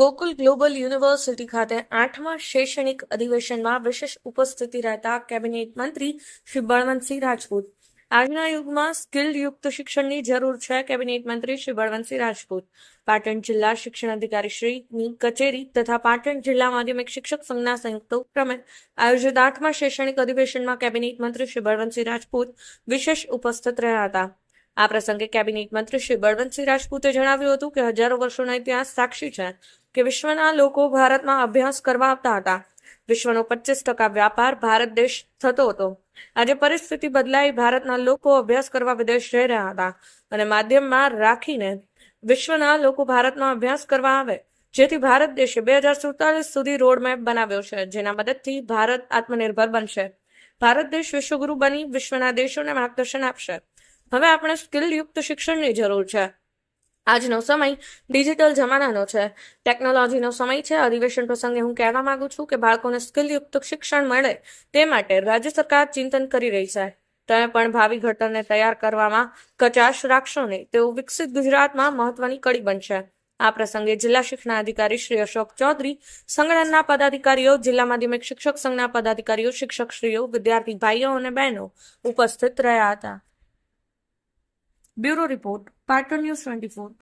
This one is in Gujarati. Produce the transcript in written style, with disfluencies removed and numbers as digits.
ગોકુલ ગ્લોબલ યુનિવર્સિટી ખાતે 8મા શૈક્ષણિક અધિવેશનમાં વિશેષ ઉપસ્થિતિ રહેતા કેબિનેટ મંત્રી શ્રી બળવંતસિંહ રાજપૂત. આજના યુગમાં સ્કિલયુક્ત શિક્ષણની જરૂર છે. કેબિનેટ મંત્રી શ્રી બળવંતસિંહ રાજપૂત પાટણ જિલ્લા શિક્ષણ અધિકારી શ્રીની કચેરી તથા પાટણ જિલ્લા માધ્યમિક શિક્ષક સંઘના સંયુક્ત ઉપક્રમે આયોજિત 8મા શૈક્ષણિક અધિવેશનમાં કેબિનેટ મંત્રી શ્રી બળવંતસિંહ રાજપૂત વિશેષ ઉપસ્થિત રહ્યા હતા. આ પ્રસંગે કેબિનેટ મંત્રી શ્રી બળવંતસિંહ રાજપૂતે જણાવ્યું હતું કે હજારો વર્ષોનો ઇતિહાસ સાક્ષી છે કે વિશ્વના લોકો ભારતમાં અભ્યાસ કરવા આવતા હતા. વિશ્વનો 25% વ્યાપાર ભારત દેશ થતો હતો. આજે પરિસ્થિતિ બદલાઈ ભારતના લોકો અભ્યાસ કરવા વિદેશ જઈ રહ્યા હતા અને માધ્યમમાં રાખીને વિશ્વના લોકો ભારતમાં અભ્યાસ કરવા આવે, જેથી ભારત દેશે 2047 સુધી રોડમેપ બનાવ્યો છે, જેના મદદથી ભારત આત્મનિર્ભર બનશે. ભારત દેશ વિશ્વગુરુ બની વિશ્વના દેશોને માર્ગદર્શન આપશે. હવે આપણે સ્કિલયુક્ત શિક્ષણની જરૂર છે. આજનો સમય ડિજિટલ જમાનાનો છે, ટેકનોલોજીનો સમય છે. અધિવેશન પ્રસંગે હું કહેવા માંગુ છું કે બાળકોને સ્કિલયુક્ત શિક્ષણ મળે તે માટે રાજ્ય સરકાર ચિંતન કરી રહી છે. તમે પણ ભાવિ ઘડતરને તૈયાર કરવામાં કચાશ રાખશો નહીં. તેઓ વિકસિત ગુજરાતમાં મહત્વની કડી બનશે. આ પ્રસંગે જિલ્લા શિક્ષણાધિકારી શ્રી અશોક ચૌધરી, સંગઠનના પદાધિકારીઓ, જિલ્લા માધ્યમિક શિક્ષક સંઘના પદાધિકારીઓ, શિક્ષકશ્રીઓ, વિદ્યાર્થી ભાઈઓ અને બહેનો ઉપસ્થિત રહ્યા હતા. Bureau report, Patan news 24.